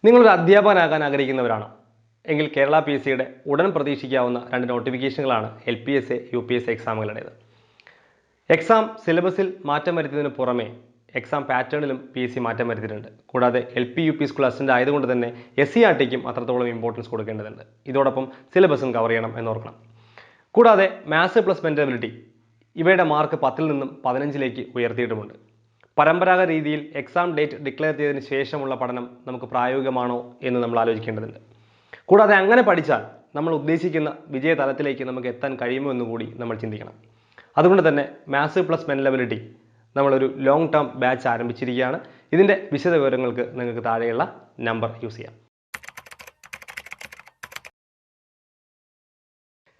നിങ്ങളൊരു അധ്യാപകനാകാൻ ആഗ്രഹിക്കുന്നവരാണ് എങ്കിൽ കേരള PSCയുടെ ഉടൻ പ്രതീക്ഷിക്കാവുന്ന 2 നോട്ടിഫിക്കേഷനുകളാണ് LPSA UPSC എക്സാമുകളുടേത്. എക്സാം സിലബസിൽ മാറ്റം വരുത്തിയതിനു പുറമെ എക്സാം പാറ്റേണിലും PSC മാറ്റം വരുത്തിയിട്ടുണ്ട്. കൂടാതെ LP UP സ്കൂൾ അസിസ്റ്റന്റ് ആയതുകൊണ്ട് തന്നെ SCRTക്കും അത്രത്തോളം ഇമ്പോർട്ടൻസ് കൊടുക്കേണ്ടതുണ്ട്. ഇതോടൊപ്പം സിലബസും കവർ ചെയ്യണം എന്നോർക്കണം. കൂടാതെ മാത്സ് പ്ലസ് മെന്റബിലിറ്റി ഇവയുടെ മാർക്ക് 10ൽ നിന്നും 15ലേക്ക് ഉയർത്തിയിട്ടുമുണ്ട്. പരമ്പരാഗത രീതിയിൽ എക്സാം ഡേറ്റ് ഡിക്ലെയർ ചെയ്തതിന് ശേഷമുള്ള പഠനം നമുക്ക് പ്രായോഗികമാണോ എന്ന് നമ്മൾ ആലോചിക്കേണ്ടതുണ്ട്. കൂടാതെ അങ്ങനെ പഠിച്ചാൽ നമ്മൾ ഉദ്ദേശിക്കുന്ന വിജയതലത്തിലേക്ക് നമുക്ക് എത്താൻ കഴിയുമോ എന്ന് കൂടി നമ്മൾ ചിന്തിക്കണം. അതുകൊണ്ട് തന്നെ മാത്സ് പ്ലസ് മെന്റബിലിറ്റി നമ്മളൊരു ലോങ് ടേം ബാച്ച് ആരംഭിച്ചിരിക്കുകയാണ്. ഇതിൻ്റെ വിശദ വിവരങ്ങൾക്ക് നിങ്ങൾക്ക് താഴെയുള്ള നമ്പർ യൂസ് ചെയ്യാം.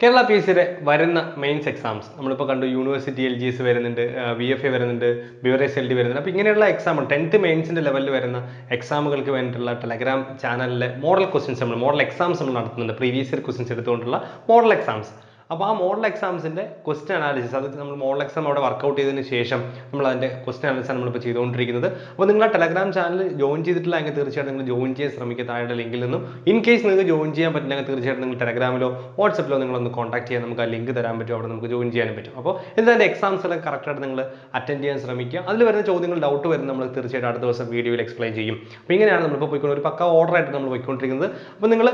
കേരള PSCയുടെ വരുന്ന മെയിൻസ് എക്സാംസ് നമ്മളിപ്പോൾ കണ്ടു. യൂണിവേഴ്സിറ്റി LGS വരുന്നുണ്ട്, VFA വരുന്നുണ്ട്, BRS LD വരുന്നുണ്ട്. അപ്പോൾ ഇങ്ങനെയുള്ള എക്സാം 10th മെയിൻസിൻ്റെ ലെവലിൽ വരുന്ന എക്സാമുകൾക്ക് വേണ്ടിയിട്ടുള്ള ടെലഗ്രാം ചാനലിലെ മോഡൽ ക്വസ്റ്റ്യൻസ് മോഡൽ എക്സാംസ് നമ്മൾ നടത്തുന്നുണ്ട്. പ്രീവിയസ് ഇയർ ക്വസ്റ്റ്യൻസ് എടുത്തുകൊണ്ടുള്ള മോഡൽ എക്സാംസ്. അപ്പോൾ ആ മോഡൽ എക്സാംസിൻ്റെ ക്വസ്റ്റ്യൻ അനാലിസിസ് അത് നമ്മൾ മോഡൽ എക്സാം അവിടെ വർക്കൗട്ട് ചെയ്തതിന് ശേഷം നമ്മൾ അതിൻ്റെ ക്വസ്റ്റ്യൻ അനാലിസിസ് നമ്മളിപ്പോൾ ചെയ്തുകൊണ്ടിരിക്കുന്നത്. അപ്പോൾ നിങ്ങൾ ആ ടെലഗ്രാം ചാനൽ ജോയിൻ ചെയ്തിട്ടില്ല എങ്കിൽ തീർച്ചയായിട്ടും നിങ്ങൾ ജോയിൻ ചെയ്യാൻ ശ്രമിക്കുക താഴെ ലിങ്കിൽ നിന്നും. ഇൻ കേസ് നിങ്ങൾക്ക് ജോയിൻ ചെയ്യാൻ പറ്റില്ലെങ്കിൽ തീർച്ചയായിട്ടും നിങ്ങൾ ടെലഗ്രാമിലോ വാട്സപ്പിലോ നിങ്ങളൊന്ന് കോൺടാക്ട് ചെയ്യാൻ നമുക്ക് ആ ലിങ്ക് തരാൻ പറ്റും. അവിടെ നമുക്ക് ജോയിൻ ചെയ്യാനും പറ്റും. അപ്പോൾ ഇതിൻ്റെ എക്സാംസ് എല്ലാം കറക്റ്റായിട്ട് നിങ്ങൾ അറ്റൻഡ് ചെയ്യാൻ ശ്രമിക്കുക. അതിൽ വരുന്ന ചോദ്യങ്ങൾ ഡൗട്ട് വരുന്ന നമ്മൾ തീർച്ചയായിട്ടും അടുത്ത ദിവസം വീഡിയോയിൽ എക്സ്പ്ലെയിൻ ചെയ്യും. അപ്പോൾ ഇങ്ങനെയാണ് നമ്മളിപ്പോൾ പോയിക്കൊണ്ട് ഒരു പക്ക ഓർഡർ ആയിട്ട് നമ്മൾ പോയിക്കൊണ്ടിരിക്കുന്നത്. അപ്പോൾ നിങ്ങൾ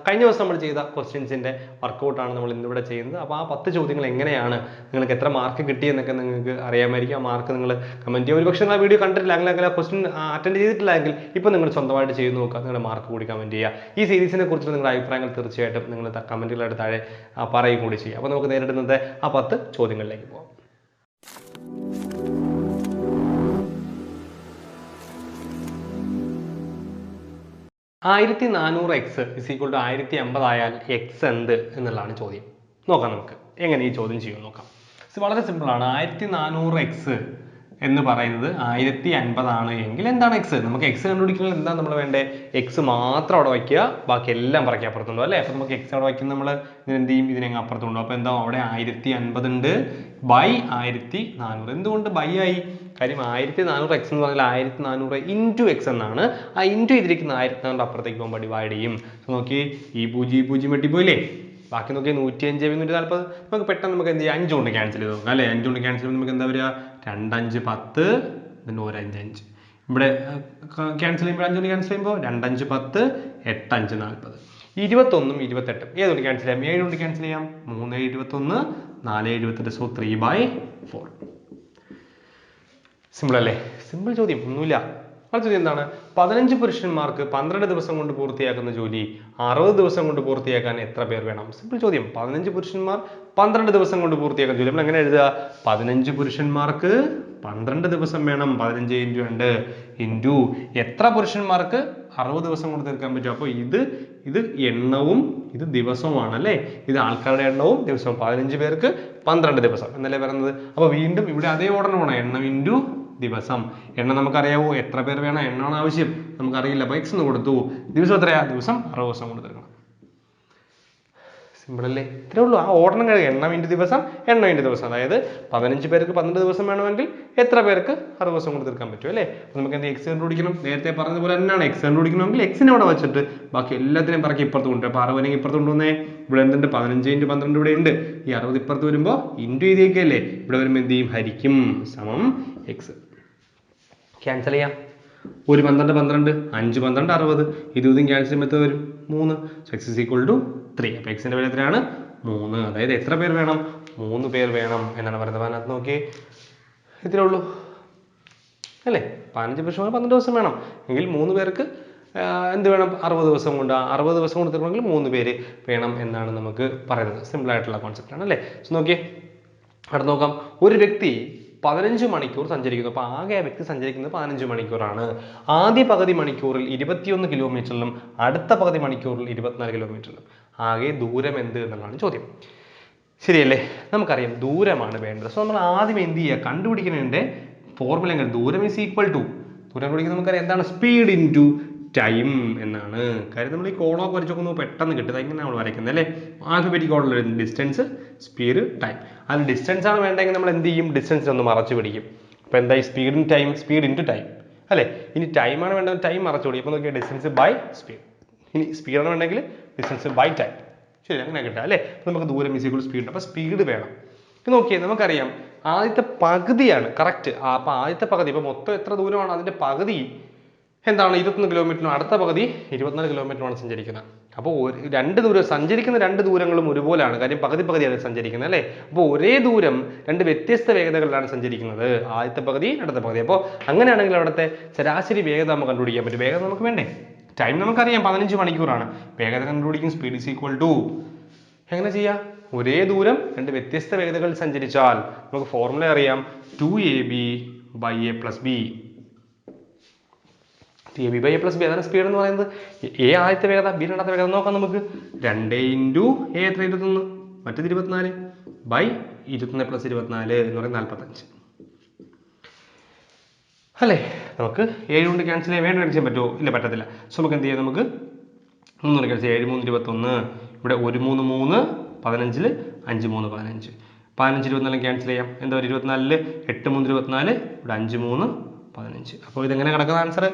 കഴിഞ്ഞ ദിവസം നമ്മൾ ചെയ്ത ക്വസ്റ്റ്യൻസിൻ്റെ വർക്കൗട്ടാണ് നമ്മൾ ഇന്നിവിടെ ചെയ്യുന്നത്. അപ്പോൾ ആ 10 ചോദ്യങ്ങൾ എങ്ങനെയാണ്, നിങ്ങൾക്ക് എത്ര മാർക്ക് കിട്ടിയെന്നൊക്കെ നിങ്ങൾക്ക് അറിയാമായിരിക്കും. ആ മാർക്ക് നിങ്ങൾ കമൻറ്റ് ചെയ്യുക. ഒരുപക്ഷെ നിങ്ങൾ ആ വീഡിയോ കണ്ടിട്ടില്ല, അങ്ങനെ ആ ക്വസ്റ്റ്യൻ അറ്റൻഡ് ചെയ്തിട്ടില്ല എങ്കിൽ ഇപ്പോൾ നിങ്ങൾ സ്വന്തമായിട്ട് ചെയ്ത് നോക്കുക. നിങ്ങളുടെ മാർക്ക് കൂടി കമൻറ്റ് ചെയ്യുക. ഈ സീരീസിനെ കുറിച്ചുള്ള നിങ്ങളുടെ അഭിപ്രായങ്ങൾ തീർച്ചയായിട്ടും നിങ്ങൾ കമൻറ്റുകളായിട്ട് താഴെ പറയുകയും കൂടി ചെയ്യുക. അപ്പോൾ നമുക്ക് നേരിടുന്നത് ആ 10 ചോദ്യങ്ങളിലേക്ക് പോകാം. 1400x = 1050 ആയാൽ x എന്ത് എന്നുള്ളതാണ് ചോദ്യം. നോക്കാം നമുക്ക് എങ്ങനെ ഈ ചോദ്യം ചെയ്യുമെന്ന് നോക്കാം. വളരെ സിമ്പിളാണ്. 1400x എന്ന് പറയുന്നത് 1050 ആണ് എങ്കിൽ എന്താണ് x? നമുക്ക് x കണ്ടുപിടിക്കുന്നത് എന്താണ് നമ്മൾ വേണ്ടേ? x മാത്രം അവിടെ വയ്ക്കുക, ബാക്കി എല്ലാം പറക്കി അപ്പുറത്തുണ്ടോ അല്ലേ? അപ്പോൾ നമുക്ക് x അവിടെ വയ്ക്കുന്ന നമ്മൾ ഇതിനെന്ത് ചെയ്യും? ഇതിനെ അപ്പുറത്തുണ്ടോ. അപ്പോൾ എന്താ അവിടെ 1050 ഉണ്ട് ബൈ 1400. എന്തുകൊണ്ട് ബൈ ആയി? കാര്യം 1400x എന്ന് പറഞ്ഞാൽ 1400 ഇൻറ്റു x എന്നാണ്. ആ ഇൻറ്റു ചെയ്തിരിക്കുന്ന 1400 അപ്പുറത്തേക്ക് പോകുമ്പോൾ ഡിവൈഡ് ചെയ്യും. നോക്കി ഈ 0 വെട്ടിപ്പോയില്ലേ? ബാക്കി നോക്കി 105 140. നമുക്ക് പെട്ടെന്ന് നമുക്ക് എന്ത് ചെയ്യാം? 5 കൊണ്ട് ക്യാൻസൽ ചെയ്ത് നോക്കാം അല്ലേ? 5 കൊണ്ട് ക്യാൻസൽ ചെയ്യുമ്പോൾ നമുക്ക് എന്താ വരിക? 2 5 10 പിന്നെ 1 5 5. ഇവിടെ ക്യാൻസൽ ചെയ്യുമ്പോൾ 5 കൊണ്ട് ക്യാൻസൽ ചെയ്യുമ്പോൾ 2 5 10 8 5 40. 21ഉം 28ഉം ഏതുകൊണ്ട് ക്യാൻസൽ ചെയ്യാം? 7 കൊണ്ട് ക്യാൻസൽ ചെയ്യാം. 3 21 4 28. സോ 3/4. സിമ്പിൾ അല്ലേ? സിമ്പിൾ ചോദ്യം, ഒന്നുമില്ല. അടുത്ത ചോദ്യം എന്താണ്? 15 പുരുഷന്മാർക്ക് 12 ദിവസം കൊണ്ട് പൂർത്തിയാക്കുന്ന ജോലി 60 ദിവസം കൊണ്ട് പൂർത്തിയാക്കാൻ എത്ര പേർ വേണം? സിമ്പിൾ ചോദ്യം. 15 പുരുഷന്മാർ 12 ദിവസം കൊണ്ട് പൂർത്തിയാക്കുന്ന ജോലി നമ്മൾ എങ്ങനെ എഴുതുക? 15 പുരുഷന്മാർക്ക് 12 ദിവസം വേണം. 15 × 2 ഇൻറ്റു എത്ര പുരുഷന്മാർക്ക് 60 ദിവസം കൊണ്ട് തീർക്കാൻ പറ്റും? അപ്പോൾ ഇത് എണ്ണവും ഇത് ദിവസവുമാണ് അല്ലേ? ഇത് ആൾക്കാരുടെ എണ്ണവും ദിവസവും. 15 പേർക്ക് 12 ദിവസം എന്നല്ലേ പറയുന്നത്. അപ്പോൾ വീണ്ടും ഇവിടെ അതേ ഓർഡർ വേണം. എണ്ണം ഇൻറ്റു ദിവസം. എണ്ണം നമുക്കറിയാവോ? എത്ര പേർ വേണം എണ്ണമാണ് ആവശ്യം, നമുക്കറിയില്ല. അപ്പോൾ x എന്ന് കൊടുത്തു. ദിവസം എത്രയാ? ദിവസം 60 ദിവസം കൊണ്ട് തീർക്കണം. സിമ്പിൾ അല്ലേ? ഇത്രേ ഉള്ളൂ. ആ ഓർഡർ കഴിയും. എണ്ണം ഇൻറ്റു ദിവസം, എണ്ണം ഇൻറ്റു ദിവസം. അതായത് 15 പേർക്ക് 12 ദിവസം വേണമെങ്കിൽ എത്ര പേർക്ക് 60 ദിവസം കൊണ്ട് തീർക്കാൻ പറ്റും അല്ലേ? അപ്പോൾ നമുക്ക് എന്ത് x കണ്ടുപിടിക്കണം? നേരത്തെ പറഞ്ഞതുപോലെ തന്നെയാണ്. x കണ്ടുപിടിക്കണമെങ്കിൽ x-നെ അവിടെ വെച്ചിട്ട് ബാക്കി എല്ലാത്തിനെയും പറക്കി ഇപ്പുറത്ത് കൊണ്ടുവരും. അപ്പോൾ 60 ഇപ്പുറത്ത് കൊണ്ടുവന്നേ. ഇവിടെ എന്തുണ്ട്? 15 × 12 ഇവിടെ ഉണ്ട്. ഈ 60 ഇപ്പുറത്ത് വരുമ്പോൾ ഇൻറ്റു ചെയ്തേക്കല്ലേ? ഇവിടെ വരുമ്പോൾ എന്ത് ചെയ്യും? ഹരിക്കും. സമം x. ക്യാൻസൽ ചെയ്യാം. 1 12 12 5 12 60. ഇതും ക്യാൻസൽ ചെയ്യുമ്പോൾ എത്ര വരും? 3. So x = 3. അപ്പോൾ x ന്റെ വില എത്രയാണ്? 3. അതായത് എത്ര പേർ വേണം? 3 പേർ വേണം എന്നാണ് പറയുന്നത്. അതിനകത്ത് നോക്കി ഇത്രേ ഉള്ളൂ അല്ലേ? 15 പുരുഷന്മാർ 12 ദിവസം വേണം എങ്കിൽ 3 പേർക്ക് എന്ത് വേണം? 60 ദിവസം കൊണ്ട്. 60 ദിവസം കൊണ്ട് തീർക്കണമെങ്കിൽ 3 പേര് വേണം എന്നാണ് നമുക്ക് പറയുന്നത്. സിമ്പിൾ ആയിട്ടുള്ള കോൺസെപ്റ്റ് ആണ് അല്ലേ? സോ നോക്കിയേ, അവിടെ നോക്കാം. ഒരു വ്യക്തി 15 മണിക്കൂർ സഞ്ചരിക്കുന്നു. അപ്പോൾ ആകെ ആ വ്യക്തി സഞ്ചരിക്കുന്നത് 15 മണിക്കൂറാണ്. ആദ്യ പകുതി മണിക്കൂറിൽ 21 കിലോമീറ്ററിലും അടുത്ത പകുതി മണിക്കൂറിൽ 24 കിലോമീറ്ററിലും. ആകെ ദൂരം എന്ത് എന്നുള്ളതാണ് ചോദ്യം. ശരിയല്ലേ? നമുക്കറിയാം ദൂരമാണ് വേണ്ടത്. സോ നമ്മൾ ആദ്യം എന്ത് ചെയ്യുക? കണ്ടുപിടിക്കുന്നതിൻ്റെ ഫോർമുല എങ്ങനെ? ദൂരം ഈസ് ഈക്വൽ ടു, ദൂരം കണ്ടുപിടിക്കുന്നത് നമുക്കറിയാം എന്താണ്? സ്പീഡ് ഇൻറ്റു ടൈം എന്നാണ്. കാര്യം നമ്മൾ ഈ കോളൊക്കെ വരച്ച് നോക്കുമ്പോൾ പെട്ടെന്ന് കിട്ടുന്നത് എങ്ങനെയാണ് നമ്മൾ വരയ്ക്കുന്നത് അല്ലേ? ആൽഫബറ്റിക് ഓർഡറിൽ ഡിസ്റ്റൻസ്, സ്പീഡ്, ടൈം. അതിൽ ഡിസ്റ്റൻസ് ആണ് വേണ്ടെങ്കിൽ നമ്മൾ എന്ത് ചെയ്യും? ഡിസ്റ്റൻസിനെ ഒന്ന് മറച്ചു പിടിക്കും. അപ്പോൾ എന്തായി? Speed in time, speed into time അല്ലേ? ഇനി ടൈമാണ് വേണ്ടത്, ടൈം മറച്ചോളി. അപ്പോൾ നോക്കിയാൽ ഡിസ്റ്റൻസ് ബൈ സ്പീഡ്. ഇനി സ്പീഡാണ് വേണമെങ്കിൽ ഡിസ്റ്റൻസ് ബൈ ടൈം. ശരി, അങ്ങനെ കിട്ടാം അല്ലേ? നമുക്ക് ദൂരം ഈസ് ഈക്വൽ സ്പീഡ്. അപ്പോൾ സ്പീഡ് വേണം. ഇത് നോക്കിയേ, നമുക്കറിയാം ആദ്യത്തെ പകുതിയാണ് കറക്റ്റ്. അപ്പോൾ ആദ്യത്തെ പകുതി, ഇപ്പോൾ മൊത്തം എത്ര ദൂരമാണ് അതിൻ്റെ പകുതി എന്താണ് 21 കിലോമീറ്ററിനും അടുത്ത പകുതി 24 കിലോമീറ്ററുമാണ് സഞ്ചരിക്കുന്നത്. അപ്പോൾ സഞ്ചരിക്കുന്ന രണ്ട് ദൂരങ്ങളും ഒരുപോലെയാണ്. കാര്യം പകുതി പകുതിയാണ് സഞ്ചരിക്കുന്നത് അല്ലേ? അപ്പോൾ ഒരേ ദൂരം രണ്ട് വ്യത്യസ്ത വേഗതകളിലാണ് സഞ്ചരിക്കുന്നത്, ആദ്യത്തെ പകുതി അടുത്ത പകുതി. അപ്പോൾ അങ്ങനെയാണെങ്കിൽ അവിടുത്തെ ശരാശരി വേഗത നമുക്ക് കണ്ടുപിടിക്കാൻ പറ്റും. വേഗത നമുക്ക് വേണ്ടേ? ടൈം നമുക്കറിയാം 15 മണിക്കൂറാണ്. വേഗത കണ്ടുപിടിക്കും സ്പീഡ് ഈസ് ഈക്വൽ ടു, എങ്ങനെ ചെയ്യാം? ഒരേ ദൂരം രണ്ട് വ്യത്യസ്ത വേഗതകളിൽ സഞ്ചരിച്ചാൽ നമുക്ക് ഫോർമുല അറിയാം, 2ab by a plus b. 2ab by a plus b അതാണ് സ്പീഡ് എന്ന് പറയുന്നത്. എ ആദ്യത്തെ വേഗത, ബി രണ്ടാമത്തെ വേഗത നോക്കാം നമുക്ക്. 2 ഇൻറ്റു എ എത്ര 21, മറ്റേത് 24 ബൈ 21 പ്ലസ് 24 എന്ന് പറയുന്നത് 45 അല്ലേ? നമുക്ക് 7 കൊണ്ട് ക്യാൻസൽ ചെയ്യാൻ വേണ്ടി ക്യാൻസൽ പറ്റുമോ? ഇല്ല, പറ്റത്തില്ല. സോ നമുക്ക് എന്ത് ചെയ്യാം? നമുക്ക് 3 ക്യാൻസൽ ചെയ്യാം. 7 3 21, ഇവിടെ 1 3 3, 15 5 3 15, 15 24 ക്യാൻസൽ ചെയ്യാം. എന്താ പറയുക? 24 8 3 24, ഇവിടെ 5 3 15. അപ്പോൾ ഇതെങ്ങനെ കിടക്കുന്ന ആൻസർ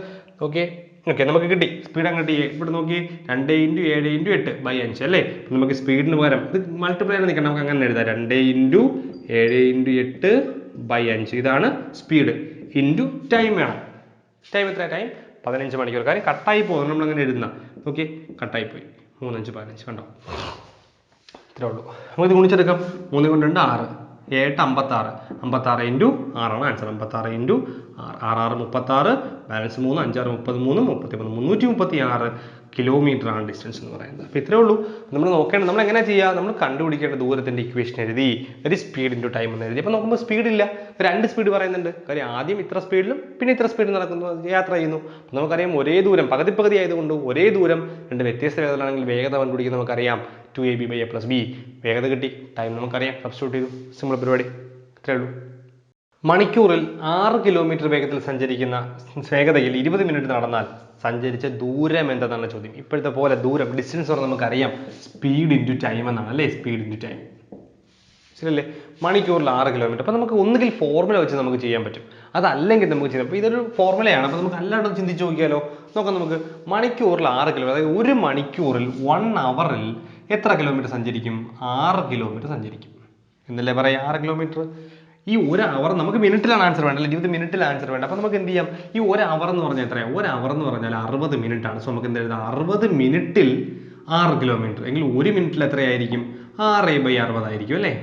ഓക്കെ ഓക്കെ നമുക്ക് കിട്ടി. സ്പീഡ് അങ്ങ് കിട്ടി. ഇവിടെ നോക്കി 2 ഇൻറ്റു 7 ഇൻറ്റു 8 ബൈ 5 അല്ലേ? നമുക്ക് സ്പീഡിന് പകരം ഇത് മൾട്ടിപ്ലൈ നിൽക്കണം, നമുക്ക് അങ്ങനെ എഴുതാം. 2 ഇൻറ്റു 7 ഇൻറ്റു 8 ബൈ 5, ഇതാണ് സ്പീഡ്. ഇൻറ്റു ടൈം വേണം. ടൈം എത്ര? ടൈം 15 മണിക്കൂർ. കാര്യം കട്ടായി പോകും, നമ്മൾ അങ്ങനെ എഴുതുന്ന. ഓക്കെ, കട്ടായി പോയി. 3 5 15 കണ്ടോ? ഇത്രേ ഉള്ളൂ. നമുക്ക് ഇത് ഗുണിച്ചെടുക്കാം. 3 കൊണ്ട് 2 6, 7 56, 56 into 6 answer. 56 into 6 6 36, balance 3 5 6 33 33 336 kilometre ആണ് ഡിസ്റ്റൻസ് എന്ന് പറയുന്നത്. അപ്പോൾ ഇത്രേ ഉള്ളൂ. നമ്മൾ നോക്കേണ്ടത് നമ്മൾ എങ്ങനെ ചെയ്യുക? നമ്മൾ കണ്ടുപിടിക്കേണ്ട ദൂരത്തിൻ്റെ ഇക്വേഷൻ എഴുതി, ഒരു സ്പീഡ് ഇൻറ്റു ടൈം എന്ന് എഴുതി. അപ്പോൾ നോക്കുമ്പോൾ സ്പീഡ് ഇല്ല, രണ്ട് സ്പീഡ് പറയുന്നുണ്ട്. കാര്യം ആദ്യം ഇത്ര സ്പീഡിലും പിന്നെ ഇത്ര സ്പീഡിൽ നടക്കുന്നു, യാത്ര ചെയ്യുന്നു. നമുക്കറിയാം ഒരേ ദൂരം പകുതി പകുതി ആയതുകൊണ്ട് ഒരേ ദൂരം രണ്ട് വ്യത്യസ്ത വേഗതകളാണെങ്കിൽ വേഗത കണ്ടുപിടിക്കാൻ നമുക്കറിയാം 2ab by a plus b. വേഗത കിട്ടി, ടൈം നമുക്കറിയാം, സബ്സ്റ്റിറ്റ്യൂട്ട് ചെയ്തു. സിമ്പിൾ പരിപാടി, ഇത്രേ ഉള്ളൂ. മണിക്കൂറിൽ 6 കിലോമീറ്റർ വേഗത്തിൽ സഞ്ചരിക്കുന്ന വേഗതയിൽ 20 മിനിറ്റ് നടന്നാൽ സഞ്ചരിച്ച ദൂരം എന്താണെന്നാണ് ചോദ്യം. ഇപ്പോഴത്തെ പോലെ ദൂരം ഡിസ്റ്റൻസ് പറഞ്ഞാൽ നമുക്കറിയാം സ്പീഡ് ഇൻറ്റു ടൈം എന്നാണ് അല്ലേ? സ്പീഡ് ഇൻറ്റു ടൈം, ശരിയല്ലേ? മണിക്കൂറിൽ 6 കിലോമീറ്റർ. അപ്പോൾ നമുക്ക് ഒന്നുകിൽ ഫോർമുല വെച്ച് നമുക്ക് ചെയ്യാൻ പറ്റും, അതല്ലെങ്കിൽ നമുക്ക് ചെയ്യാം. അപ്പോൾ ഇതൊരു ഫോർമുലയാണ്. അപ്പോൾ നമുക്ക് അല്ലാണ്ട് ചിന്തിച്ച് നോക്കിയാലോ? നോക്കാം. നമുക്ക് മണിക്കൂറിൽ 6 കിലോമീറ്റർ, അതായത് ഒരു മണിക്കൂറിൽ 1 അവറിൽ എത്ര കിലോമീറ്റർ സഞ്ചരിക്കും? 6 കിലോമീറ്റർ സഞ്ചരിക്കും എന്നല്ലേ പറയാം? 6 കിലോമീറ്റർ. ഈ ഒരു അവർ നമുക്ക് മിനിറ്റിലാണ് ആൻസർ വേണ്ട, അല്ലെ? 20 മിനിറ്റിൽ ആൻസർ വേണ്ട. അപ്പോൾ നമുക്ക് എന്ത് ചെയ്യാം? ഈ ഒരു അവർ എന്ന് പറഞ്ഞാൽ എത്രയാണ്? ഒരു അവർ എന്ന് പറഞ്ഞാൽ 60 മിനിറ്റ് ആണ്. സോ നമുക്ക് എന്ത് എഴുതാം? 60 മിനിറ്റിൽ 6 കിലോമീറ്റർ എങ്കിൽ ഒരു മിനിറ്റിൽ എത്രയായിരിക്കും? 6/60 ആയിരിക്കും അല്ലേ?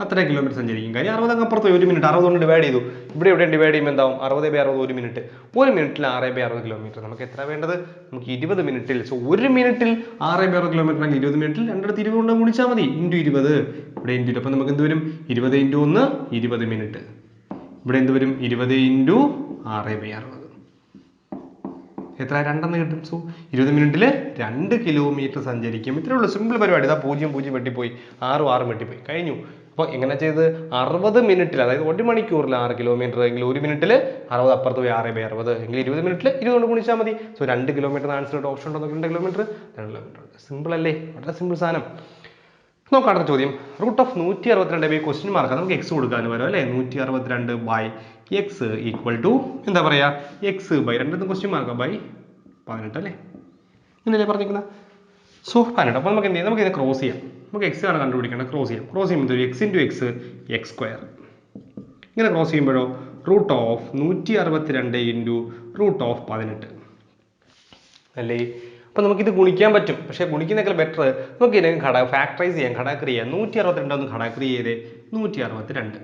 അത്ര കിലോമീറ്റർ സഞ്ചരിക്കും. കാര്യം 60 അപ്പുറത്ത് 1 മിനിറ്റ് 60 കൊണ്ട് ഡിവൈഡ് ചെയ്തു. ഇവിടെ ഡിവൈഡ് ചെയ്യുമ്പോൾ എന്താവും? 60/60 1 മിനിറ്റ്. ഒരു മിനിറ്റിൽ 6/60 കിലോമീറ്റർ. നമുക്ക് എത്ര വേണ്ടത്? നമുക്ക് 20 മിനിറ്റിൽ. സോ ഒരു മിനിറ്റിൽ 6/60 കിലോമീറ്റർ ആണെങ്കിൽ 20 മിനിറ്റിൽ 2 20 കൊണ്ട് ഗുണിച്ചാൽ മതി. ഇൻറ്റു 20, ഇവിടെ ഇൻറ്റു. അപ്പോൾ നമുക്ക് എന്ത് വരും? 20 ഇൻറ്റു 1 20 മിനിറ്റ്. ഇവിടെ എന്ത് വരും? 20 ഇൻറ്റു 6/60 എത്ര? 2 കിട്ടും. സോ 20 മിനിറ്റിൽ 2 കിലോമീറ്റർ സഞ്ചരിക്കും. ഇത്രേ ഉള്ളൂ, സിമ്പിൾ പരിപാടി. ഇതാ 0 0 വെട്ടിപ്പോയി, 6 6 വെട്ടിപ്പോയി, കഴിഞ്ഞു. അപ്പോൾ എങ്ങനെ ചെയ്ത്? 60 മിനിറ്റിൽ, അതായത് 1 മണിക്കൂറിൽ 6 കിലോമീറ്റർ എങ്കിൽ ഒരു മിനിറ്റിൽ 60 അപ്പുറത്ത് പോയി 6/60 എങ്കിൽ 20 മിനിറ്റിൽ 20 കൊണ്ട് ഗുണിച്ചാൽ മതി. സോ 2 കിലോമീറ്റർ ആൻസർ ഓപ്ഷൻ ഉണ്ടോ? 2 കിലോമീറ്റർ 2 കിലോമീറ്റർ. സിമ്പിൾ അല്ലേ? വളരെ സിമ്പിൾ സാധനം. നോക്കാം അടുത്ത ചോദ്യം. റൂട്ട് ഓഫ് 162 ക്വസ്റ്റ്യൻ മാർക്ക്, നമുക്ക് എക്സ് കൊടുക്കാൻ വരും അല്ലേ? 162 ബൈ എക്സ് ഈക്വൽ ടു എന്താ പറയുക? X by 2 question mark by 18 അല്ലേ? ഇന്നല്ലേ പറഞ്ഞിരിക്കുന്നത്? സോ 18. അപ്പോൾ നമുക്ക് എന്ത് ചെയ്യാം? നമുക്ക് ഇത് ക്രോസ് ചെയ്യാം. നമുക്ക് എക്സ് ആണ് കണ്ടുപിടിക്കേണ്ടത്. ക്രോസ് ചെയ്യാം. ക്രോസ് ചെയ്യുമ്പോൾ x into x x square. ഇങ്ങനെ ക്രോസ് ചെയ്യുമ്പോഴോ root of 162 into root of 18 അല്ലേ? അപ്പോൾ നമുക്കിത് ഗുണിക്കാൻ പറ്റും. പക്ഷേ ഗുണിക്കുന്നേക്കാൾ ബെറ്റർ നമുക്ക് ഇതിനെ ഫാക്ടറൈസ് ചെയ്യാം, ഘടാക്രി ചെയ്യാം. 162 ഒന്ന് ഘടാക്രി ചെയ്തേ. 162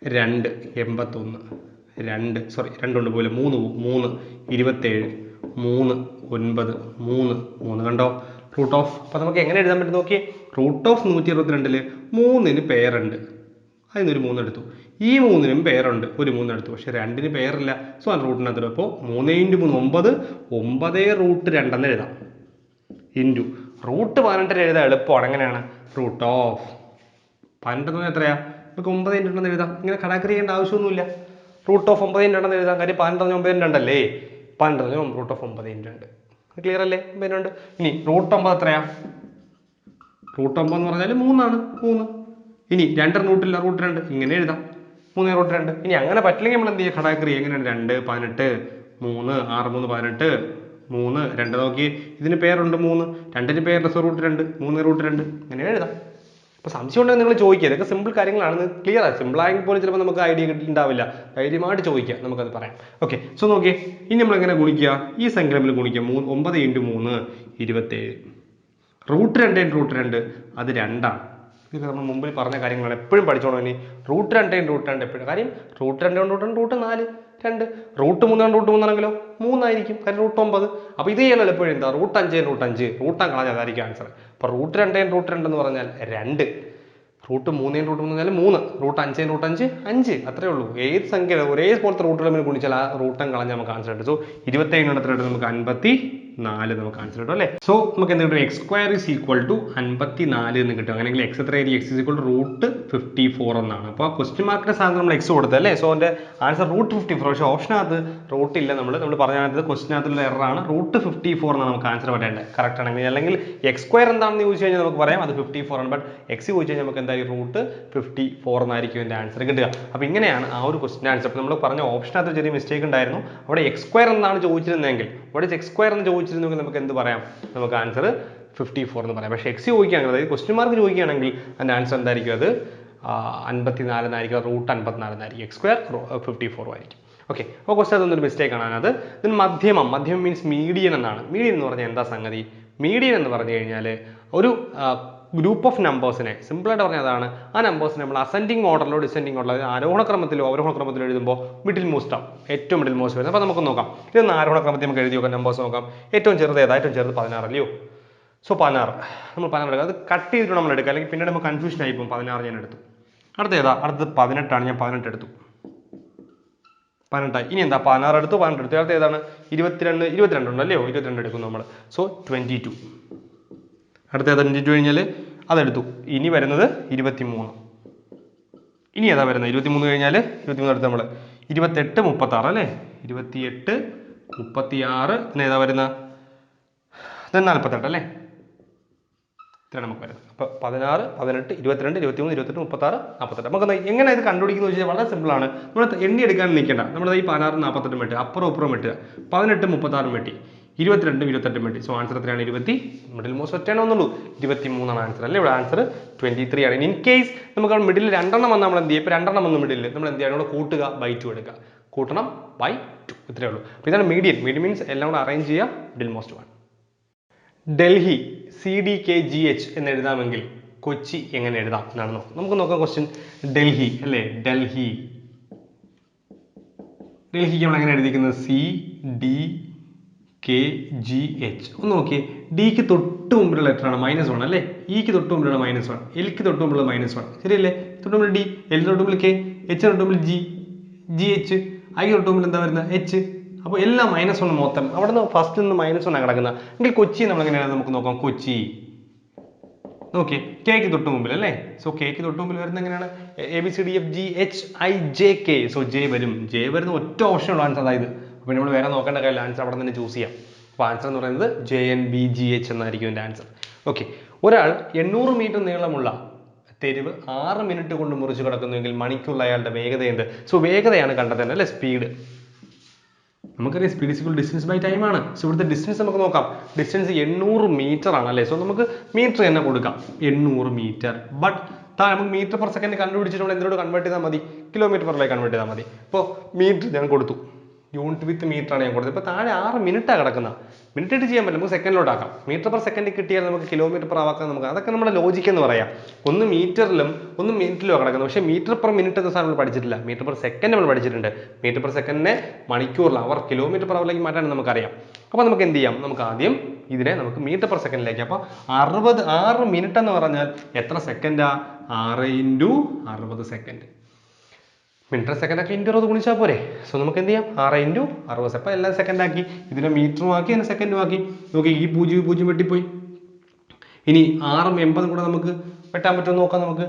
2 81 2 സോറി 2 കൊണ്ട് പോലെ 3 3 27 3 9 3 3 കണ്ടോ? Root of. അപ്പോൾ നമുക്ക് എങ്ങനെ എഴുതാൻ പറ്റും നോക്കിയേ? റൂട്ട് ഓഫ് 162 3ന് പേരുണ്ട്, അതിനൊരു 3 എടുത്തു. ഈ 3നും പേരുണ്ട്, ഒരു 3 എടുത്തു. പക്ഷേ 2ന് പേരില്ല. സോ റൂട്ടിനകത്ത്. അപ്പോൾ 3 × 3 9 9 റൂട്ട് 2 എന്ന് എഴുതാം. ഇൻറ്റു റൂട്ട് 18 എഴുതാൻ എളുപ്പമാണ്. എങ്ങനെയാണ്? റൂട്ട് ഓഫ് 18 എത്രയാ? നമുക്ക് 9 × 2 എഴുതാം. ഇങ്ങനെ കണക്ക് ചെയ്യേണ്ട ആവശ്യമൊന്നുമില്ല. റൂട്ട് ഓഫ് 9 × 2 എഴുതാം. കാര്യം 18 9 2 അല്ലേ? 18 റൂട്ട് ഓഫ് 9 × 2 ക്ലിയർ അല്ലേ? 9 ഇനി റൂട്ട് 9 എത്രയാ? റൂട്ട് 9 എന്ന് പറഞ്ഞാൽ 3 ആണ്. 3 ഇനി 2 റൂട്ടില്ല, റൂട്ട് 2 ഇങ്ങനെ എഴുതാം. 3 റൂട്ട് 2. ഇനി അങ്ങനെ പറ്റില്ലെങ്കിൽ നമ്മൾ എന്ത് ചെയ്യുക? ഘടകക്രിയ എങ്ങനെയാണ്? 2 18 3 6 3 18 3 2 നോക്കി, ഇതിന് പേരുണ്ട് 3, 2ന് പേരുണ്ട് റൂട്ട് 2 3 റൂട്ട് 2 അങ്ങനെ എഴുതാം. അപ്പോൾ സംശയം ഉണ്ടെങ്കിൽ നിങ്ങൾ ചോദിക്കുക. ഇതൊക്കെ സിമ്പിൾ കാര്യങ്ങളാണ്, ക്ലിയർ ആണ്. സിമ്പിൾ ആയെങ്കിൽ പോലും ചിലപ്പോൾ നമുക്ക് ഐഡിയ കിട്ടിയിട്ടുണ്ടാവില്ല. ധൈര്യമായിട്ട് ചോദിക്കുക, നമുക്കത് പറയാം. ഓക്കെ, സോ നോക്കിയേ, ഇനി നമ്മൾ എങ്ങനെ ഗുണിക്കുക? ഈ സംഖ്യ നമ്മൾ ഗുണിക്കുക. 9 × 3 27. റൂട്ട് 2 × റൂട്ട് 2 അത് 2ആണ്. ഇത് നമ്മൾ മുമ്പിൽ പറഞ്ഞ കാര്യങ്ങളാണ്, എപ്പോഴും പഠിച്ചോളൂ. ഇനി റൂട്ട് 2 × റൂട്ട് 2 എപ്പോഴും കാര്യം റൂട്ട് 2 കൊണ്ട് റൂട്ട് 4 2 റൂട്ട് 3 കൊണ്ട് റൂട്ട് 3 ആണെങ്കിലോ 3 ആയിരിക്കും, കാര്യം റൂട്ട് 9. അപ്പോൾ ഇത് ചെയ്യാനല്ലോ എപ്പോഴും എന്താ റൂട്ട് 5 × റൂട്ട് 5 റൂട്ടാൻ കളഞ്ഞാൽ അതായിരിക്കും ആൻസർ. അപ്പോൾ റൂട്ട് 2 × റൂട്ട് 2 എന്ന് പറഞ്ഞാൽ 2, റൂട്ട് 3 × റൂട്ട് 3 പറഞ്ഞാൽ 3, റൂട്ട് 5 × റൂട്ട് 5 5, അത്രേ ഉള്ളൂ. ഏത് സംഖ്യ ഒരേ പോലത്തെ റൂട്ട് തമ്മിൽ ഗുണിച്ചാൽ ആ റൂട്ടം കളഞ്ഞാൽ നമുക്ക് ആൻസർ കിട്ടും. സോ 27 കൊണ്ട് എത്ര കിട്ടും? നമുക്ക് 54 നമുക്ക് ആൻസർ കിട്ടും അല്ലേ. സോ നമുക്ക് എന്ത് കിട്ടും? x² = 54 എന്ന് കിട്ടും. അങ്ങനെയെങ്കിൽ x എത്രയായിരിക്കും? x = റൂട്ട് 54 എന്നാണ്. അപ്പോൾ ക്വസ്റ്റ്യൻ മാർക്കിന്റെ സ്ഥാനത്ത് നമ്മൾ x കൊടുത്തത് അല്ലേ. സോ അതിന്റെ ആൻസർ റൂട്ട് 54. പക്ഷേ ഓപ്ഷനകത്ത് റൂട്ട് ഇല്ല. നമ്മൾ പറഞ്ഞത് ക്വസ്റ്റിനകത്തുള്ള എററാണ്. റൂട്ട് 54 എന്നാണ് നമുക്ക് ആൻസർ പറയേണ്ടത്. കറക്റ്റ് ആണെങ്കിൽ, അല്ലെങ്കിൽ x² എന്താണെന്ന് ചോദിച്ചു കഴിഞ്ഞാൽ നമുക്ക് പറയാം അത് 54 ആണ്. ബട്ട് x ചോദിച്ചു കഴിഞ്ഞാൽ നമുക്ക് എന്തായാലും റൂട്ട് 54 എന്നായിരിക്കും എൻ്റെ ആൻസർ കിട്ടുക. അപ്പോൾ ഇങ്ങനെയാണ് ആ ഒരു ക്വസ്റ്റ്യൻ ആൻസർ. അപ്പോൾ നമ്മൾ പറഞ്ഞ ഓപ്ഷനകത്ത് ചെറിയ മിസ്റ്റേക്ക് ഉണ്ടായിരുന്നു. അവിടെ x² എന്നാണ് ചോദിച്ചിരുന്നതെങ്കിൽ, അവിടെ x² എന്ന് ചോദിച്ചിരുന്നെങ്കിൽ നമുക്ക് എന്ത് പറയാം? നമുക്ക് ആൻസർ 54 എന്ന് പറയാം. പക്ഷേ x ചോദിക്കുകയാണെങ്കിൽ, അതായത് ക്വസ്റ്റ്യൻ മാർക്ക് ചോദിക്കുകയാണെങ്കിൽ അതിൻ്റെ ആൻസർ എന്തായിരിക്കും? അത് 54 എന്നായിരിക്കും, റൂട്ട് 54 എന്നായിരിക്കും. x² 54 ആയിരിക്കും. ഓക്കെ, അപ്പോൾ ക്വസ്റ്റ്യൻ അതൊന്നൊരു മിസ്റ്റേക്ക് ആണ് അതിനകത്ത്. ഇതിന് മധ്യമം മീൻസ് മീഡിയൻ എന്നാണ്. മീഡിയൻ എന്ന് പറഞ്ഞാൽ എന്താ സംഗതി? മീഡിയൻ എന്ന് പറഞ്ഞു കഴിഞ്ഞാൽ ഒരു ഗ്രൂപ്പ് ഓഫ് നമ്പേഴ്സിനെ, സിമ്പിളായിട്ട് പറഞ്ഞാൽ അതാണ്, ആ നമ്പേഴ്സിനെ നമ്മൾ അസെൻഡിങ് ഓർഡറിലോ ഡിസെൻഡിങ് ഓർഡറിലോ ആരോഹണക്രമത്തിലോ അവരോഹണക്രമത്തിലോ എഴുതുമ്പോൾ മിഡിൽ മോസ്റ്റ് ആവും, ഏറ്റവും മിഡിൽ മോസ്റ്റ് വരുന്നത്. അപ്പോൾ നമുക്ക് നോക്കാം, ഇതൊന്ന് ആരോഹണക്രമത്തിൽ നമുക്ക് എഴുതി നോക്കാം. നമ്പേഴ്സ് നോക്കാം. ഏറ്റവും ചെറുത് ഏതാ? ഏറ്റവും ചെറുത് 16 അല്ലയോ. സോ 16 നമ്മൾ 16 എടുക്കുക. അത് കട്ട് ചെയ്തിട്ട് നമ്മൾ എടുക്കുക, അല്ലെങ്കിൽ പിന്നീട് നമുക്ക് കൺഫ്യൂഷൻ ആയി പോകും. 16 ഞാൻ എടുത്തു. അടുത്ത ഏതാ? അടുത്തത് 18 ആണ്. ഞാൻ 18 എടുത്തു. 18 ഇനി എന്താ? 16 എടുത്തു, 18 എടുത്തു. അടുത്ത ഏതാണ്? 22 ഉണ്ട് അല്ലയോ. 22 എടുക്കുന്നു നമ്മൾ. സോ 22. അടുത്ത ഏതാ? 22 കഴിഞ്ഞാൽ അതെടുത്തു. ഇനി വരുന്നത് 23. ഇനി ഏതാ വരുന്നത്? 23 കഴിഞ്ഞാൽ 23 എടുത്ത് നമ്മൾ 28 36 അല്ലേ. 28 36 പിന്നെ ഏതാ വരുന്നത്? 48 അല്ലേ. ഇത്രയാണ് നമുക്ക് വരുന്നത്. അപ്പോൾ 16 18 22 23 28 36 48. നമുക്ക് എങ്ങനെ ഇത് കണ്ടുപിടിക്കുന്നത് വെച്ചാൽ വളരെ സിമ്പിളാണ്. നമ്മൾ എണ്ണി എടുക്കാൻ നിൽക്കേണ്ട. നമ്മൾ ഈ 16 48 വെട്ടുക, അപ്പുറം ഇപ്പുറം വെട്ടുക. 18 36 വെട്ടി, 22 28 വെട്ടി. സോ ആൻസർ എത്രയാണ്? 20. മിഡിൽ മോസ്റ്റ് ഒറ്റയാണോ ഒന്നുള്ളൂ, 23 ആണ് ആൻസർ അല്ലേ. ഇവിടെ ആൻസർ 23 ആണ്. ഇൻ കേസ് നമുക്ക് മിഡിൽ 2 വന്നാൽ നമ്മൾ എന്ത് ചെയ്യും? ഇപ്പോൾ 2 വന്നു മിഡിൽ, നമ്മൾ എന്ത് ചെയ്യണം? ഇവിടെ കൂട്ടുക, ബൈ 2 എടുക്കുക. കൂട്ടണം, ബൈ 2, ഇത്രയേ ഉള്ളൂ. അപ്പോൾ ഇതാണ് മീഡിയൻ. മീഡിയൻ മീൻസ് എല്ലാം കൂടെ അറേഞ്ച് ചെയ്യുക, മിഡിൽ മോസ്റ്റ് 1. ഡൽഹി CDKGH എന്ന് എഴുതാമെങ്കിൽ കൊച്ചി എങ്ങനെ എഴുതാം എന്നാണ് നമുക്ക് നോക്കാം ക്വസ്റ്റ്യൻ. ഡൽഹി അല്ലേ. ഡൽഹിക്ക് നമ്മൾ എങ്ങനെ എഴുതിക്കുന്നത്? CDKGH. ഒന്ന് നോക്കിയേ. ഡിക്ക് തൊട്ട് മുമ്പിലുള്ള ലെറ്ററാണ് -1 അല്ലേ. ഇക്ക് തൊട്ട് മുമ്പിലുള്ള -1, എൽക്ക് തൊട്ട് മുമ്പിലുള്ള -1 ശരിയല്ലേ. തൊട്ട് മുമ്പിൽ ഡി, എൽ തൊട്ട് മുമ്പിൽ കെ, എച്ച് തൊട്ട് മുമ്പിൽ GH, ഐ തൊട്ട് മുമ്പിൽ എന്താ വരുന്നത്? എച്ച്. അപ്പോൾ എല്ലാം -1 മൊത്തം. അവിടെ നിന്ന് ഫസ്റ്റ് നിന്ന് -1 ആണ് കിടക്കുന്നത്. എങ്കിൽ കൊച്ചി നമ്മൾ എങ്ങനെയാണ്? നമുക്ക് നോക്കാം. കൊച്ചി നോക്കിയേ, കെക്ക് തൊട്ട് മുമ്പിൽ അല്ലേ. സോ കെക്ക് തൊട്ട് മുമ്പിൽ വരുന്നത് എങ്ങനെയാണ്? ABCDFGHIJK. സോ ജെ വരും. ജെ വരുന്ന ഒറ്റ ഓപ്ഷനുള്ള ആൻസർ അതായത്. അപ്പോൾ നമ്മൾ വേറെ നോക്കേണ്ട കാര്യം, ആൻസർ അവിടെ നിന്ന് ചൂസ് ചെയ്യാം. അപ്പോൾ ആൻസർ എന്ന് പറയുന്നത് JNBGH എന്നായിരിക്കും എൻ്റെ ആൻസർ. ഓക്കെ, ഒരാൾ 800 മീറ്റർ നീളമുള്ള തെരുവ് 6 മിനിറ്റ് കൊണ്ട് മുറിച്ച് കിടക്കുന്നുവെങ്കിൽ മണിക്കൂറിൽ അയാളുടെ വേഗത എന്ത്? സോ വേഗതയാണ് കണ്ടെത്തേണ്ടത് അല്ലേ, സ്പീഡ്. നമുക്കറിയാം speed equal distance by time ആണ്. സോ ഇവിടുത്തെ ഡിസ്റ്റൻസ് നമുക്ക് നോക്കാം. ഡിസ്റ്റൻസ് 800 മീറ്റർ ആണ് അല്ലേ. സോ നമുക്ക് മീറ്റർ തന്നെ കൊടുക്കാം, 800 മീറ്റർ. ബട്ട് നമുക്ക് മീറ്റർ പെർ സെക്കൻഡ് കണ്ടുപിടിച്ചിട്ട് നമ്മൾ എന്തിനോട് കൺവേർട്ട് ചെയ്താൽ മതി? കിലോമീറ്റർ പെറിലേക്ക് കൺവേർട്ട് ചെയ്താൽ മതി. അപ്പോൾ മീറ്റർ ഞാൻ കൊടുത്തു, യൂണിറ്റ് വിത്ത് മീറ്റർ ആണ് ഞാൻ കൊടുത്തത്. ഇപ്പോൾ താഴെ 6 മിനിറ്റാണ് കിടക്കുന്നത്. മിനിറ്റ് ആയിട്ട് ചെയ്യാൻ പറ്റില്ല, നമുക്ക് സെക്കൻഡിലോട്ട് ആക്കാം. മീറ്റർ പെർ സെക്കൻഡ് കിട്ടിയാൽ നമുക്ക് കിലോമീറ്റർ പെർ ആക്കാൻ നമുക്ക്, അതൊക്കെ നമ്മുടെ ലോജിക്ക് എന്ന് പറയാം. ഒന്ന് മീറ്ററിലും ഒന്ന് മിനിറ്റിലും കിടക്കുന്നത്. പക്ഷേ മീറ്റർ പെർ മിനിറ്റ് എന്ന സാധനം നമ്മൾ പഠിച്ചിട്ടില്ല. മീറ്റർ പെർ സെക്കൻഡ് നമ്മൾ പഠിച്ചിട്ടുണ്ട്. മീറ്റർ പെർ സെക്കൻഡിനെ മണിക്കൂറിൽ, അവർ കിലോമീറ്റർ പെർ അവറിലേക്ക് മാറ്റാൻ നമുക്കറിയാം. അപ്പോൾ നമുക്ക് എന്ത് ചെയ്യാം? നമുക്ക് ആദ്യം ഇതിനെ നമുക്ക് മീറ്റർ പെർ സെക്കൻഡിലേക്ക്. അപ്പോൾ 6 മിനിറ്റ് എന്ന് പറഞ്ഞാൽ എത്ര സെക്കൻഡാ? 6 × 60 സെക്കൻഡ്. മിനിറ്റ് സെക്കൻഡ് ആക്കി × 60 ഗുണിച്ചാൽ പോരെ. സോ നമുക്ക് എന്ത് ചെയ്യാം? 6 × 60. അപ്പോൾ എല്ലാം സെക്കൻഡ് ആക്കി, ഇതിനെ മീറ്ററും ആക്കി, അതിനെ സെക്കൻഡും ആക്കി. നോക്കി, ഈ 0 വെട്ടിപ്പോയി. ഇനി 6 80 കൂടെ നമുക്ക് വെട്ടാൻ പറ്റുമോ നോക്കാം. നമുക്ക്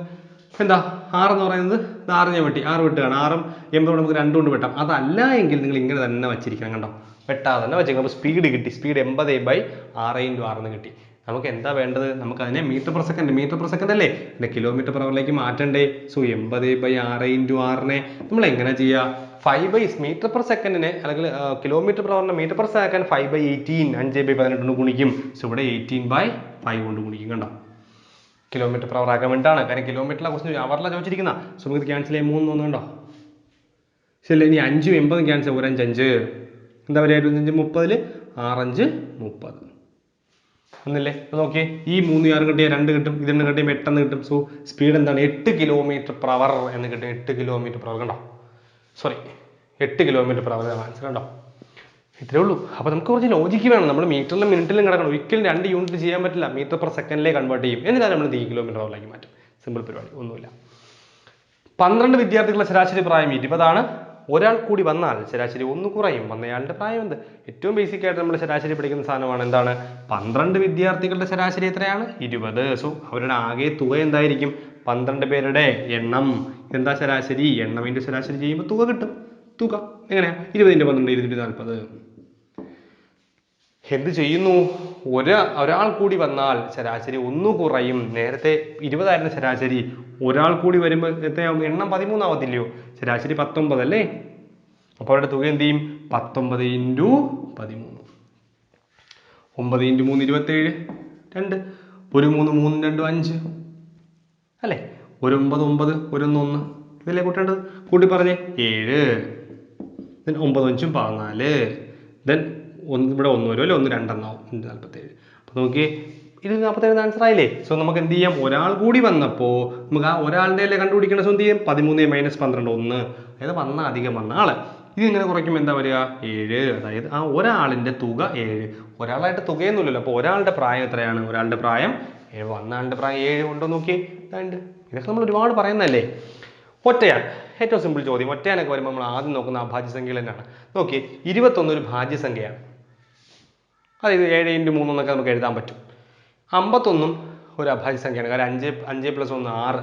എന്താ 6 എന്ന് പറയുന്നത് 6 ഞാൻ വെട്ടി, 6 വെട്ടുകയാണ്. 6 80 നമുക്ക് 2 കൊണ്ട് വെട്ടാം. അതല്ല എങ്കിൽ നിങ്ങൾ ഇങ്ങനെ തന്നെ വെച്ചിരിക്കണം. കണ്ടോ, വെട്ടാതെ തന്നെ വെച്ചേക്കാം. അപ്പോൾ സ്പീഡ് കിട്ടി. സ്പീഡ് 80/6 × 6 എന്ന് കിട്ടി. നമുക്ക് എന്താ വേണ്ടത്? നമുക്ക് അതിനെ മീറ്റർ പെർ സെക്കൻഡ് അല്ലേ, പിന്നെ കിലോമീറ്റർ പെർ അവറിലേക്ക് മാറ്റണ്ടേ? സോ 80/6 × 6 നമ്മൾ എങ്ങനെ ചെയ്യുക? 5 മീറ്റർ പെർ സെക്കൻഡിനെ അല്ലെങ്കിൽ കിലോമീറ്റർ പെർ അവറിനെ മീറ്റർ പെർ സെക്കൻഡ് 5/18 5/18 കൊണ്ട് ഗുണിക്കും. സോ ഇവിടെ 18/5 കൊണ്ട് ഗുണിക്കും. കണ്ടോ, കിലോമീറ്റർ പെർ അവർ ആക്കാൻ വേണ്ടിയിട്ടാണ്. കാര്യം കിലോമീറ്ററിലെ കുറച്ച് അവറിലാണ് ചോദിച്ചിരിക്കുന്ന. സോ നമുക്ക് ക്യാൻസൽ ചെയ്യാൻ 3 തോന്നുന്നുണ്ടോ? ശരി, ഇനി 5 80 ക്യാൻസൽ, 1 5 5 എന്താ പറയുക, 25 30 6 5 30 ഒന്നില്ലേ? നോക്കിയേ, ഈ 3 6 കിട്ടിയാൽ 2 കിട്ടും, ഇതിന് കിട്ടിയാൽ 8 എന്ന് കിട്ടും. സോ സ്പീഡ് എന്താണ്? 8 കിലോമീറ്റർ പെർ അവർ എന്ന് കിട്ടും. 8 കിലോമീറ്റർ പെർ അവർ. കണ്ടോ, sorry 8 kilometre per hour answer. കണ്ടോ, ഇത്രേ ഉള്ളൂ. അപ്പോൾ നമുക്ക് കുറച്ച് ലോജിക്ക് വേണം. നമ്മൾ മീറ്ററിലും മിനിറ്റിലും കിടക്കണം. ഒരിക്കലും 2 യൂണിറ്റ് ചെയ്യാൻ പറ്റില്ല. മീറ്റർ പെർ സെക്കൻഡിലേക്ക് കൺവേർട്ട് ചെയ്യും. എന്നിട്ടാണ് നമ്മൾ 3 കിലോമീറ്റർ അവറിലേക്ക് മാറ്റും. സിമ്പിൾ പരിപാടി, ഒന്നുമില്ല. 12 വിദ്യാർത്ഥികളുടെ ശരാശരി പ്രായം 20 ആണ്. ഒരാൾ കൂടി വന്നാൽ ശരാശരി 1 കുറയും. വന്നയാളുടെ പ്രായം എന്ത്? ഏറ്റവും ബേസിക് ആയിട്ട് നമ്മൾ ശരാശരി പഠിക്കുന്ന സാധനമാണ്. എന്താണ്? 12 വിദ്യാർത്ഥികളുടെ ശരാശരി എത്രയാണ്? 20. സോ അവരുടെ ആകെ തുക എന്തായിരിക്കും? 12 പേരുടെ എണ്ണം. എന്താ ശരാശരി? എണ്ണം × ശരാശരി ചെയ്യുമ്പോൾ തുക കിട്ടും. തുക എങ്ങനെയാ? 20 × 12 240. എന്ത് ചെയ്യുന്നു? ഒരാൾ കൂടി വന്നാൽ ശരാശരി 1 കുറയും. നേരത്തെ 20 ആയിരുന്നു ശരാശരി, ഒരാൾ കൂടി വരുമ്പോൾ എത്രയാവും? എണ്ണം 13 ആവത്തില്ലയോ? ശരാശരി 19 അല്ലേ? അപ്പോൾ അവരുടെ തുക എന്ത് ചെയ്യും? 19 × 13. 9 × 3 27. 2 1 3 3 2 5 അല്ലേ? 1 9 9 1 1 ഇതല്ലേ കൂട്ടേണ്ടത്? കൂട്ടി പറഞ്ഞേ 7. ദെൻ 9 5 14. ദെൻ ഇവിടെ 1 വരും അല്ലേ? 1 2 എന്നാവും. 47. അപ്പോൾ നോക്കിയേ, 47 ആൻസർ ആയില്ലേ? സോ നമുക്ക് എന്ത് ചെയ്യാം? ഒരാൾ കൂടി വന്നപ്പോൾ നമുക്ക് ആ ഒരാളുടെ അല്ലേ കണ്ടുപിടിക്കണം. സോ എന്ത് ചെയ്യും? 13 - 12 1. അതായത് വന്ന അധികം വന്ന ആള്. ഇത് ഇങ്ങനെ കുറയ്ക്കുമ്പോൾ എന്താ വരിക? 7. അതായത് ആ ഒരാളിന്റെ തുക 7. ഒരാളായിട്ട് തുകയൊന്നുമില്ലല്ലോ. അപ്പോൾ ഒരാളുടെ പ്രായം എത്രയാണ്? ഒരാളുടെ പ്രായം 7. വന്ന ആളുടെ പ്രായം 7 ഉണ്ടോ നോക്കിയേ? ഉണ്ട്. ഇതൊക്കെ നമ്മൾ ഒരുപാട് പറയുന്നതല്ലേ. ഒറ്റയാൻ, ഏറ്റവും സിമ്പിൾ ചോദ്യം. ഒറ്റയാനൊക്കെ വരുമ്പോൾ നമ്മൾ ആദ്യം നോക്കുന്ന അഭാജ്യ സംഖ്യകൾ തന്നെയാണ്. നോക്കിയേ, 21 ഒരു ഭാജ്യസംഖ്യയാണ്. അതായത് 7 × 3 എന്നൊക്കെ നമുക്ക് എഴുതാൻ പറ്റും. 51 ഒരു അഭാജ്യ സംഖ്യയാണ്. കാരണം 5 + 1 6.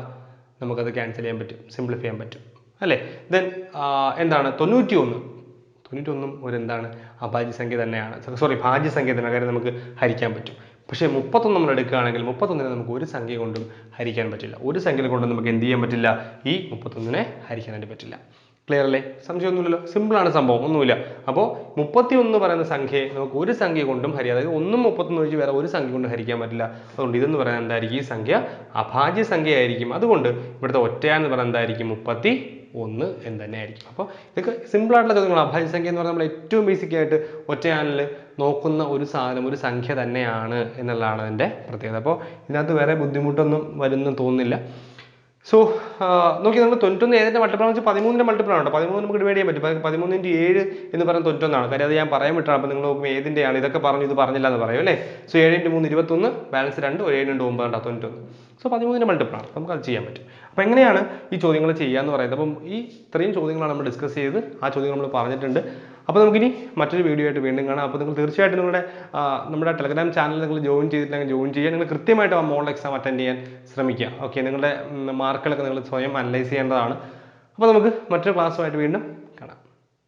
നമുക്കത് ക്യാൻസൽ ചെയ്യാൻ പറ്റും, സിംപ്ലിഫൈ ചെയ്യാൻ പറ്റും അല്ലേ? ദെൻ എന്താണ്? 91 ഒരു എന്താണ്? അഭാജ്യ സംഖ്യ തന്നെയാണ്. സോറി, ഭാജ്യ സംഖ്യ തന്നെ. കാര്യം നമുക്ക് ഹരിക്കാൻ പറ്റും. പക്ഷേ 31 നമ്മൾ എടുക്കുകയാണെങ്കിൽ 31നെ നമുക്ക് ഒരു സംഖ്യ കൊണ്ടും ഹരിക്കാൻ പറ്റില്ല. ഒരു സംഖ്യ കൊണ്ടും നമുക്ക് എന്ത് ചെയ്യാൻ പറ്റില്ല? ഈ 31നെ ഹരിക്കാനായിട്ട് പറ്റില്ല. ക്ലിയർ അല്ലേ? സംശയമൊന്നുമില്ലല്ലോ. സിമ്പിളാണ് സംഭവം, ഒന്നുമില്ല. അപ്പോൾ 31 പറയുന്ന സംഖ്യയെ നമുക്ക് ഒരു സംഖ്യ കൊണ്ടും അതായത് 1 31 ഒഴിച്ച് വേറെ ഒരു സംഖ്യ കൊണ്ടും ഹരിക്കാൻ പറ്റില്ല. അതുകൊണ്ട് ഇതെന്ന് പറയുന്നത് എന്തായിരിക്കും? ഈ സംഖ്യ അഭാജ്യ സംഖ്യ ആയിരിക്കും. അതുകൊണ്ട് ഇവിടുത്തെ ഒറ്റയാന്ന് പറയുന്നത് എന്തായിരിക്കും? 31 എന്ന് തന്നെ ആയിരിക്കും. അപ്പോൾ ഇതൊക്കെ സിമ്പിളായിട്ടുള്ള ചോദ്യങ്ങൾ. അഭാജ്യ സംഖ്യ എന്ന് പറഞ്ഞാൽ നമ്മൾ ഏറ്റവും ബേസിക് ആയിട്ട് ഒറ്റയാനിൽ നോക്കുന്ന ഒരു സാധനം, ഒരു സംഖ്യ തന്നെയാണ് എന്നുള്ളതാണ് അതിൻ്റെ പ്രത്യേകത. അപ്പോൾ ഇതിനകത്ത് വേറെ ബുദ്ധിമുട്ടൊന്നും വരുന്നു തോന്നുന്നില്ല. സോ നോക്കി, നമ്മൾ 91 ഏതിൻ്റെ മൾട്ടിപ്പിൾ വെച്ചാൽ 13ൻ്റെ മൾട്ടിപ്പിൾ ആണ്. 13 നമുക്ക് ഡിവൈഡ് ചെയ്യാൻ പറ്റും. 13 × 7 എന്ന് പറയുന്നത് 91 കാര്യം അത് ഞാൻ പറയാൻ വിട്ടാണ്. അപ്പോൾ നിങ്ങൾ നോക്കുമ്പോൾ ഏതിൻ്റെയാണ്? ഇതൊക്കെ പറഞ്ഞു, ഇത് പറഞ്ഞില്ല എന്ന് പറയും അല്ലേ? So 7 × 3 21, balance 2, 7 × 9 91. സോ 13ൻ്റെ മൾട്ടിപ്പിൾ ആണ്. നമുക്ക് അത് ചെയ്യാൻ പറ്റും. അപ്പോൾ എങ്ങനെയാണ് ഈ ചോദ്യങ്ങൾ ചെയ്യാന്ന് പറയുന്നത്? അപ്പം ഈ ഇത്രയും ചോദ്യങ്ങളാണ് നമ്മൾ ഡിസ്കസ് ചെയ്ത്, ആ ചോദ്യങ്ങൾ നമ്മൾ പറഞ്ഞിട്ടുണ്ട്. അപ്പോൾ നമുക്കിനി മറ്റൊരു വീഡിയോ ആയിട്ട് വീണ്ടും കാണാം. അപ്പോൾ നിങ്ങൾ തീർച്ചയായിട്ടും നമ്മുടെ ടെലഗ്രാം ചാനൽ നിങ്ങൾ ജോയിൻ ചെയ്തിട്ടില്ലെങ്കിൽ ജോയിൻ ചെയ്യുക. നിങ്ങൾ കൃത്യമായിട്ട് ആ മോഡൽ എക്സാം അറ്റൻഡ് ചെയ്യാൻ ശ്രമിക്കുക. ഓക്കെ, നിങ്ങളുടെ മാർക്കുകളൊക്കെ നിങ്ങൾ സ്വയം അനലൈസ് ചെയ്യേണ്ടതാണ്. അപ്പോൾ നമുക്ക് മറ്റൊരു ക്ലാസ്സുമായിട്ട് വീണ്ടും